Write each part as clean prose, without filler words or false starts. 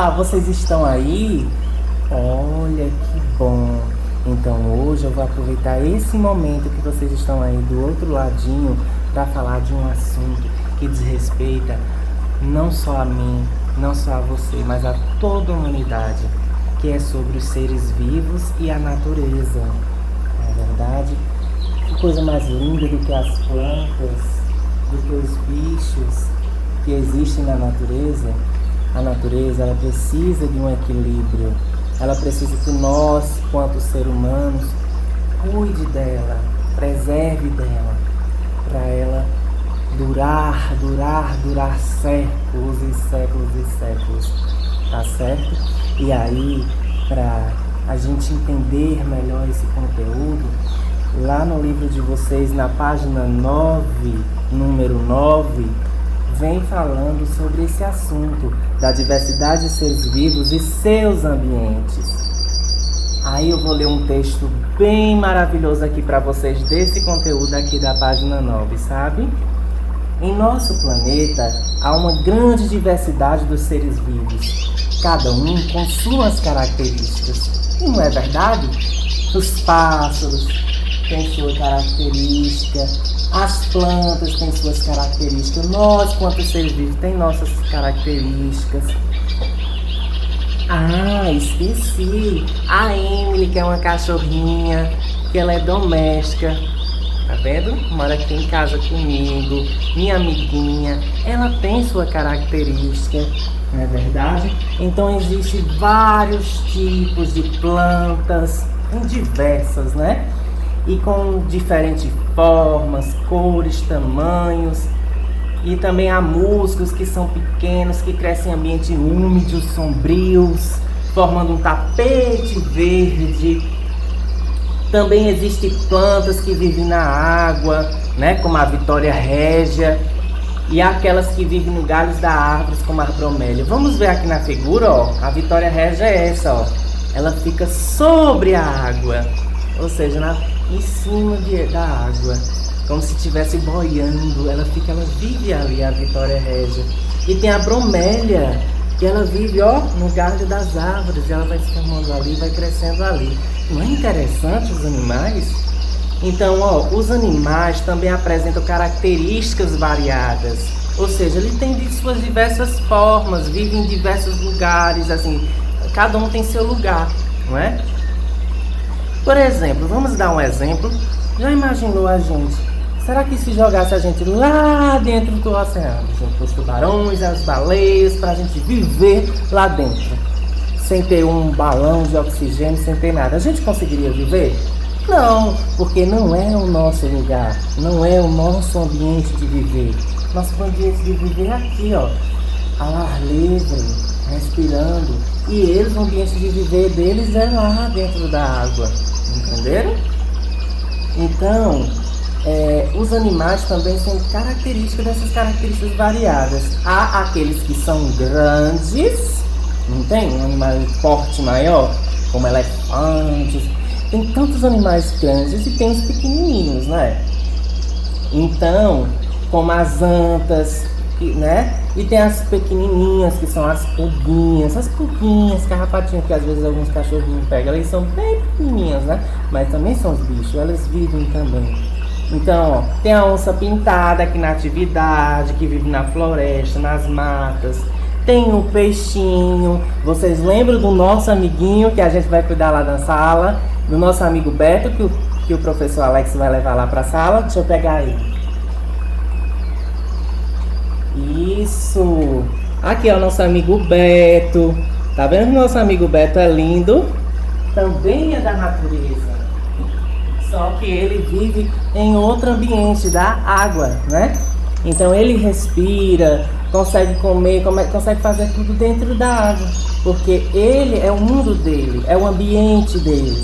Olá, vocês estão aí? Olha que bom! Então hoje eu vou aproveitar esse momento que vocês estão aí do outro ladinho para falar de um assunto que diz respeito não só a mim, não só a você, mas a toda a humanidade, que é sobre os seres vivos e a natureza. Não é verdade? Que coisa mais linda do que as plantas, do que os bichos que existem na natureza. A natureza, ela precisa de um equilíbrio. Ela precisa que nós, quanto seres humanos, cuide dela, preserve dela, para ela durar séculos e séculos e séculos, tá certo? E aí, para a gente entender melhor esse conteúdo, lá no livro de vocês, na página 9, número 9, vem falando sobre esse assunto da diversidade de seres vivos e seus ambientes. Aí eu vou ler um texto bem maravilhoso aqui para vocês desse conteúdo aqui da página 9, sabe? Em nosso planeta há uma grande diversidade dos seres vivos, cada um com suas características. E não é verdade? Os pássaros têm sua característica, as plantas têm suas características, nós, quanto seres vivos, temos nossas características. Ah, esqueci. A Emily, que é uma cachorrinha, que ela é doméstica, tá vendo? Mora aqui em casa comigo, minha amiguinha, ela tem sua característica, não é verdade? Então existem vários tipos de plantas, diversas, né? E com diferentes formas, cores, tamanhos. E também há musgos que são pequenos, que crescem em ambientes úmidos, sombrios, formando um tapete verde. Também existem plantas que vivem na água, né, como a Vitória Régia. E há aquelas que vivem no galhos da árvore, como a bromélia. Vamos ver aqui na figura, ó. A Vitória Régia é essa, ó. Ela fica sobre a água, ou seja, em cima da água, como se estivesse boiando. Ela vive ali, a Vitória Régia. E tem a bromélia, que ela vive, ó, no galho das árvores. E ela vai se formando ali, vai crescendo ali. Não é interessante os animais? Então, ó, os animais também apresentam características variadas. Ou seja, ele tem de suas diversas formas, vive em diversos lugares, assim, cada um tem seu lugar, não é? Por exemplo, vamos dar um exemplo. Já imaginou a gente? Será que se jogasse a gente lá dentro do oceano, junto com os tubarões e as baleias, para a gente viver lá dentro, sem ter um balão de oxigênio, sem ter nada, a gente conseguiria viver? Não, porque não é o nosso lugar, não é o nosso ambiente de viver. Nosso ambiente de viver é aqui, ó, ao ar livre, respirando. E eles, o ambiente de viver deles é lá dentro da água. Entenderam? Então, os animais também têm características, dessas características variadas. Há aqueles que são grandes, não tem? Um animal de porte maior, como elefantes. Tem tantos animais grandes e tem os pequenininhos, né? Então, como as antas, né? E tem as pequenininhas, que são as pulguinhas, carrapatinhas, que às vezes alguns cachorrinhos pegam. Elas são bem pequenininhas, né? Mas também são os bichos, elas vivem também. Então, ó, tem a onça pintada aqui na atividade, que vive na floresta, nas matas. Tem o peixinho. Vocês lembram do nosso amiguinho, que a gente vai cuidar lá na sala? Do nosso amigo Beto, que o professor Alex vai levar lá pra sala. Deixa eu pegar ele. Isso. Aqui é o nosso amigo Beto. Tá vendo que o nosso amigo Beto é lindo? Também é da natureza. Só que ele vive em outro ambiente, da água, né? Então ele respira, consegue comer, consegue fazer tudo dentro da água. Porque ele é o mundo dele, é o ambiente dele.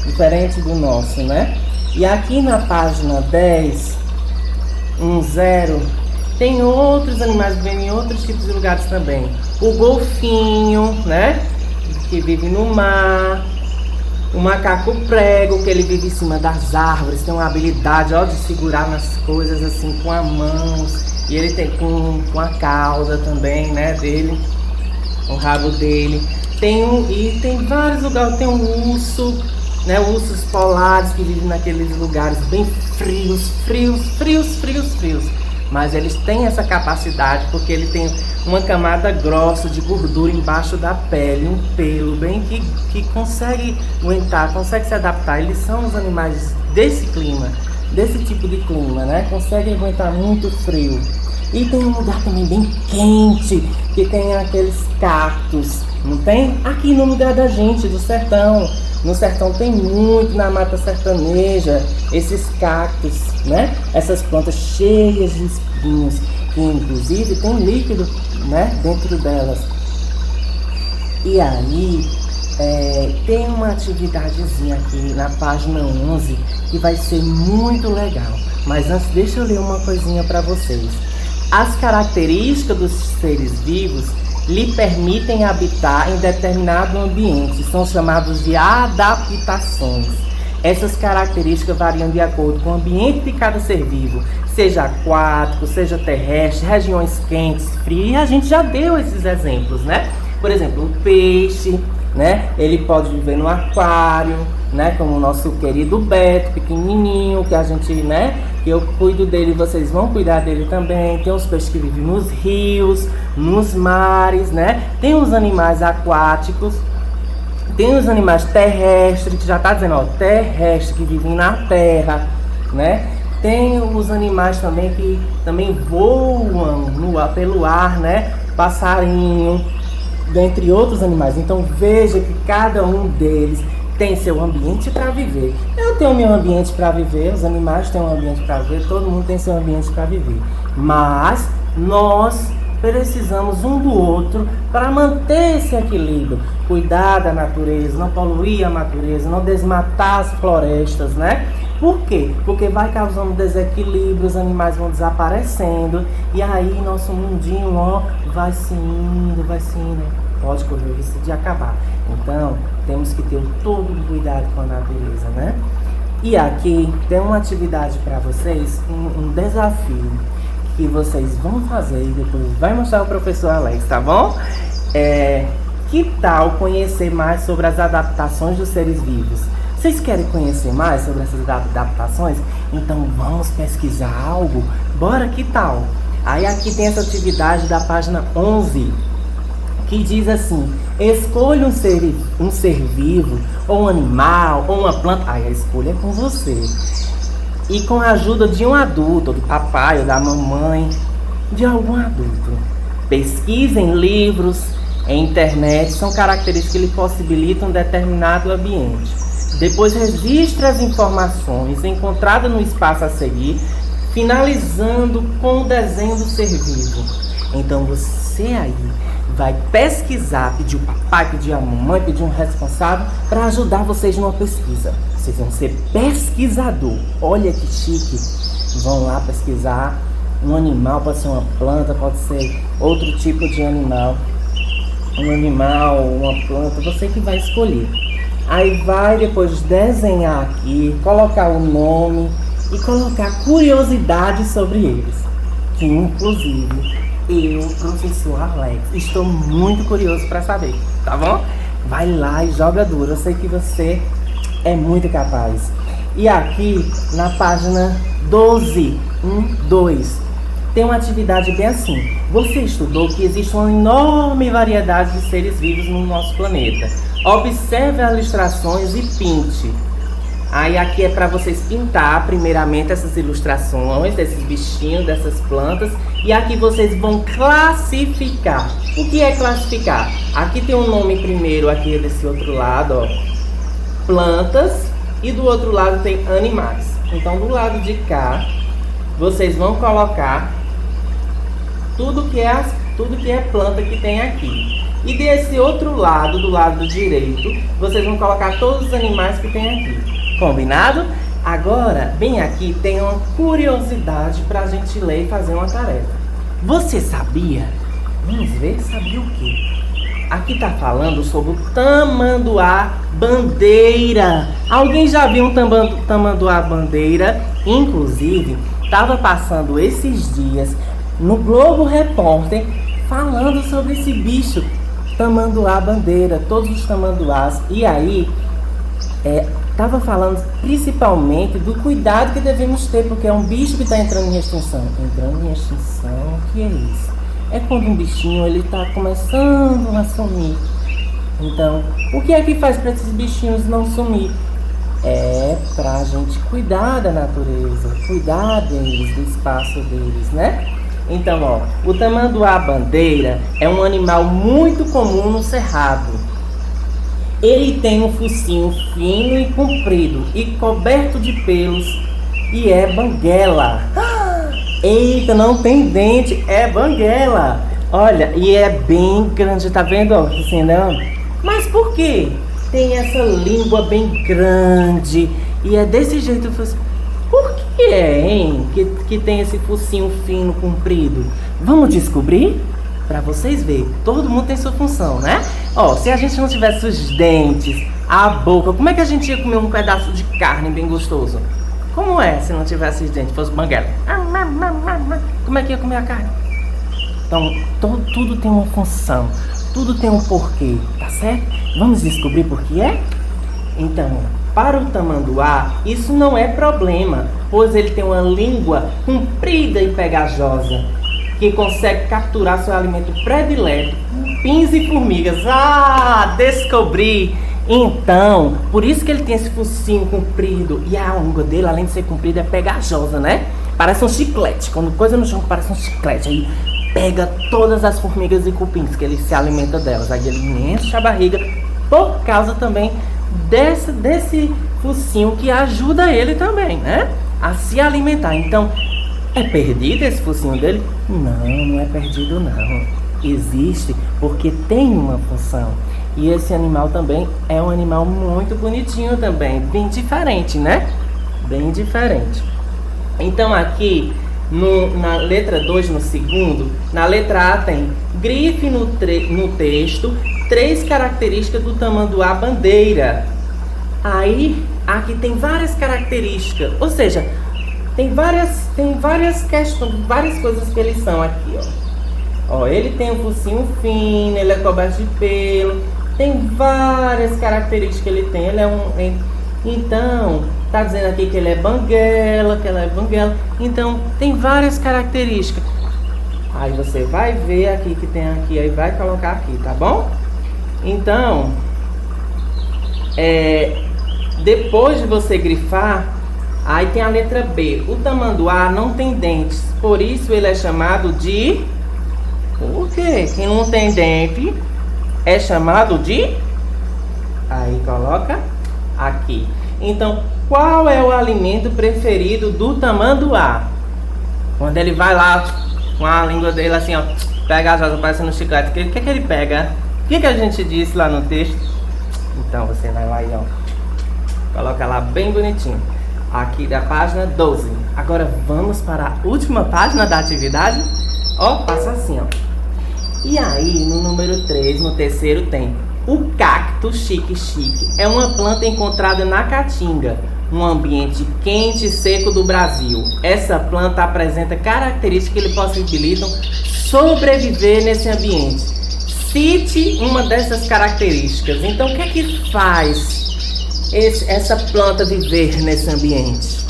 Diferente do nosso, né? E aqui na página 10, 10, tem outros animais que vivem em outros tipos de lugares também. O golfinho, né? Que vive no mar. O macaco prego, que ele vive em cima das árvores. Tem uma habilidade, ó, de segurar nas coisas assim com a mão. E ele tem com a cauda também, né, dele. o rabo dele. Tem vários lugares, tem um urso, né? Ursos polares que vivem naqueles lugares bem frios. Mas eles têm essa capacidade porque ele tem uma camada grossa de gordura embaixo da pele, um pelo bem que consegue aguentar, consegue se adaptar. Eles são os animais desse clima, desse tipo de clima, né? Conseguem aguentar muito frio. E tem um lugar também bem quente, que tem aqueles cactos, não tem? Aqui no lugar da gente, do sertão. No sertão tem muito, na mata sertaneja, esses cactos, né? Essas plantas cheias de espinhos, que inclusive tem líquido, né? Dentro delas. E aí, tem uma atividadezinha aqui na página 11 que vai ser muito legal. Mas antes, deixa eu ler uma coisinha para vocês. As características dos seres vivos lhe permitem habitar em determinado ambiente, são chamados de adaptações. Essas características variam de acordo com o ambiente de cada ser vivo, seja aquático, seja terrestre, regiões quentes, frias, e a gente já deu esses exemplos, né? Por exemplo, o peixe, né? Ele pode viver no aquário, né? Como o nosso querido Beto, pequenininho, que a gente, né? Que eu cuido dele, vocês vão cuidar dele também. Tem os peixes que vivem nos rios, nos mares, né? Tem os animais aquáticos, tem os animais terrestres, que já tá dizendo, ó, terrestre, que vivem na terra, né? Tem os animais também que também voam pelo ar, né? Passarinho, dentre outros animais. Então veja que cada um deles tem seu ambiente para viver. Eu tenho meu ambiente para viver, os animais têm um ambiente para viver, todo mundo tem seu ambiente para viver. Mas nós precisamos um do outro para manter esse equilíbrio. Cuidar da natureza, não poluir a natureza, não desmatar as florestas, né? Por quê? Porque vai causando desequilíbrio, os animais vão desaparecendo e aí nosso mundinho, ó, vai se indo, pode correr o risco de acabar. Então, temos que ter todo o cuidado com a natureza, né? E aqui tem uma atividade para vocês, um desafio que vocês vão fazer e depois vai mostrar o professor Alex, tá bom? Que tal conhecer mais sobre as adaptações dos seres vivos? Vocês querem conhecer mais sobre essas adaptações? Então vamos pesquisar algo? Bora, que tal? Aí aqui tem essa atividade da página 11, que diz assim: escolha um ser vivo, ou um animal, ou uma planta. Aí a escolha é com você. E com a ajuda de um adulto, do papai ou da mamãe, de algum adulto. Pesquise em livros, em internet, são características que lhe possibilitam um determinado ambiente. Depois registre as informações encontradas no espaço a seguir, finalizando com o desenho do ser vivo. Então você aí vai pesquisar, pedir o papai, pedir a mamãe, pedir um responsável para ajudar vocês numa pesquisa. Vocês vão ser pesquisador. Olha que chique. Vão lá pesquisar. Um animal pode ser uma planta, pode ser outro tipo de animal. Um animal, uma planta, você que vai escolher. Aí vai depois desenhar aqui, colocar o nome e colocar curiosidades sobre eles. Que inclusive eu, professor Alex, estou muito curioso para saber, tá bom? Vai lá e joga duro, eu sei que você é muito capaz. E aqui na página 12, 2, tem uma atividade bem assim. Você estudou que existe uma enorme variedade de seres vivos no nosso planeta. Observe as ilustrações e pinte. Aí aqui é para vocês pintar primeiramente essas ilustrações desses bichinhos, dessas plantas. E aqui vocês vão classificar. O que é classificar? Aqui tem um nome primeiro, aqui desse outro lado, ó, plantas. E do outro lado tem animais. Então do lado de cá, vocês vão colocar tudo que é planta que tem aqui. E desse outro lado, do lado direito, vocês vão colocar todos os animais que tem aqui. Combinado? Agora, bem aqui tem uma curiosidade para a gente ler e fazer uma tarefa. Você sabia? Vamos ver, sabia o quê? Aqui tá falando sobre o tamanduá-bandeira. Alguém já viu um tamanduá-bandeira? Inclusive, estava passando esses dias no Globo Repórter falando sobre esse bicho. tamanduá-bandeira, todos os tamanduás. E aí, estava falando principalmente do cuidado que devemos ter, porque é um bicho que está entrando em extinção. Entrando em extinção, o que é isso? É quando um bichinho ele está começando a sumir. Então, o que é que faz para esses bichinhos não sumir? É para a gente cuidar da natureza, cuidar deles, do espaço deles, né? Então, ó, o tamanduá-bandeira é um animal muito comum no cerrado. Ele tem um focinho fino e comprido e coberto de pelos e é banguela. Eita, não tem dente, é banguela. Olha, e é bem grande, tá vendo? Ó, assim, não? Mas por quê? Tem essa língua bem grande e é desse jeito. Por que hein? Que tem esse focinho fino, comprido? Vamos descobrir? Pra vocês verem, todo mundo tem sua função, né? Ó, se a gente não tivesse os dentes, a boca, como é que a gente ia comer um pedaço de carne bem gostoso? Como é se não tivesse os dentes, fosse banguela? Como é que ia comer a carne? Então, tudo tem uma função, tudo tem um porquê, tá certo? Vamos descobrir por que é? Então, para o tamanduá, isso não é problema, pois ele tem uma língua comprida e pegajosa, que consegue capturar seu alimento predileto, cupins e formigas. Ah, descobri! Então, por isso que ele tem esse focinho comprido. E a língua dele, além de ser comprida, é pegajosa, né? Parece um chiclete. Quando coisa no chão parece um chiclete. Aí pega todas as formigas e cupins que ele se alimenta delas. Aí ele enche a barriga por causa também desse focinho que ajuda ele também, né? A se alimentar. Então, é perdido esse focinho dele? Não é perdido não. Existe porque tem uma função. E esse animal também é um animal muito bonitinho também. Bem diferente, né? Bem diferente. Então aqui, na letra 2, no segundo, na letra A tem grife no texto 3 características do tamanduá-bandeira. Aí, aqui tem várias características. Ou seja, tem várias questões, várias coisas que eles são aqui, ó. Ó, ele tem um focinho fino, ele é coberto de pelo, tem várias características que ele tem. Ele é então, tá dizendo aqui que ele é banguela, que ela é banguela. Então, tem várias características. Aí você vai ver aqui que tem aqui, aí vai colocar aqui, tá bom? Então, depois de você grifar, aí tem a letra B. O tamanduá não tem dentes, por isso ele é chamado de... Por quê? Quem não tem dente é chamado de... Aí coloca aqui. Então, qual é o alimento preferido do tamanduá? Quando ele vai lá com a língua dele assim, ó, pegajosa, parecendo um chiclete, o que ele pega? O que a gente disse lá no texto? Então você vai lá e ó, coloca lá bem bonitinho. Aqui da página 12. Agora vamos para a última página da atividade. Ó, passa assim, ó. E aí, no número 3, no terceiro, tem o cacto chique-chique. É uma planta encontrada na Caatinga, um ambiente quente e seco do Brasil. Essa planta apresenta características que lhe possibilitam sobreviver nesse ambiente. Cite uma dessas características. Então, o que é que faz essa planta viver nesse ambiente?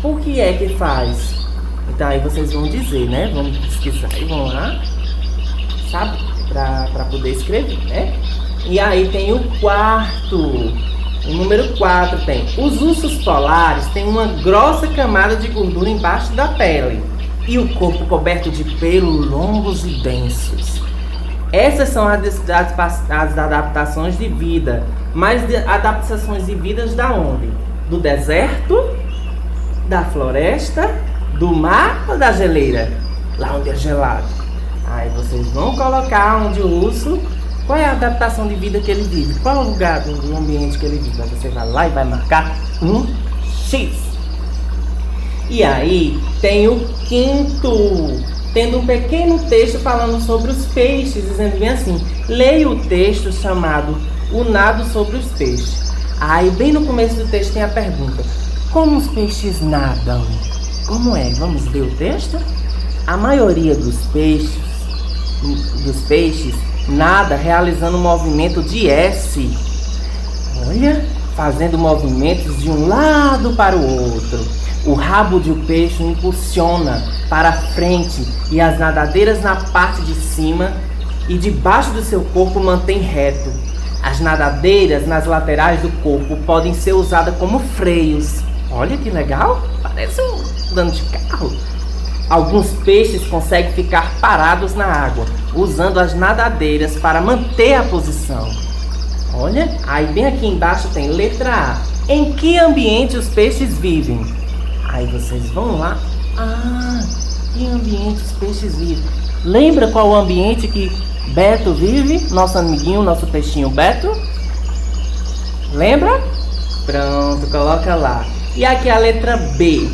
O que é que faz? Então, aí vocês vão dizer, né? Vamos pesquisar e vão lá, sabe? Para poder escrever, né? E aí tem o quarto. O número 4 tem: os ursos polares têm uma grossa camada de gordura embaixo da pele e o corpo coberto de pelos longos e densos. Essas são as adaptações de vida. Mas adaptações de vidas da onde? Do deserto, da floresta, do mar ou da geleira? Lá onde é gelado. Aí vocês vão colocar onde o urso, qual é a adaptação de vida que ele vive, qual é o lugar do ambiente que ele vive. Aí você vai lá e vai marcar um X. E aí tem o quinto, tendo um pequeno texto falando sobre os peixes, dizendo bem assim: leia o texto chamado O Nado sobre os Peixes. Aí bem no começo do texto tem a pergunta: como os peixes nadam? Como é? Vamos ler o texto? A maioria dos peixes nada realizando um movimento de S. Olha, fazendo movimentos de um lado para o outro. O rabo de um peixe impulsiona para frente e as nadadeiras na parte de cima e debaixo do seu corpo mantém reto. As nadadeiras nas laterais do corpo podem ser usadas como freios. Olha que legal, parece um dano de carro. Alguns peixes conseguem ficar parados na água, usando as nadadeiras para manter a posição. Olha, aí bem aqui embaixo tem letra A. Em que ambiente os peixes vivem? Aí vocês vão lá. Que ambiente os peixes vivem? Lembra qual o ambiente que Beto vive? Nosso amiguinho, nosso peixinho Beto? Lembra? Pronto, coloca lá. E aqui a letra B.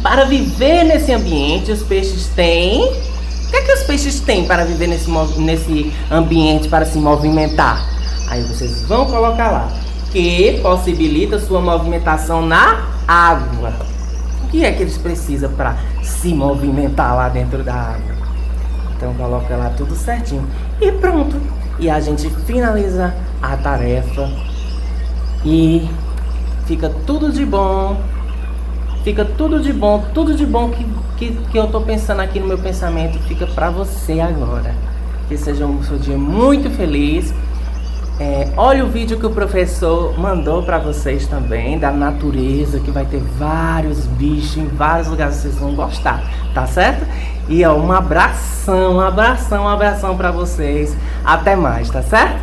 Para viver nesse ambiente, os peixes têm... O que é que os peixes têm para viver nesse ambiente, para se movimentar? Aí vocês vão colocar lá. Que possibilita sua movimentação na água. O que é que eles precisam para se movimentar lá dentro da água? Então coloca lá tudo certinho. E pronto. E a gente finaliza a tarefa. E fica tudo de bom. Fica tudo de bom que eu tô pensando aqui no meu pensamento. Fica pra você agora. Que seja um seu dia muito feliz. Olha o vídeo que o professor mandou pra vocês também, da natureza, que vai ter vários bichos em vários lugares, vocês vão gostar, tá certo? E um abração pra vocês. Até mais, tá certo?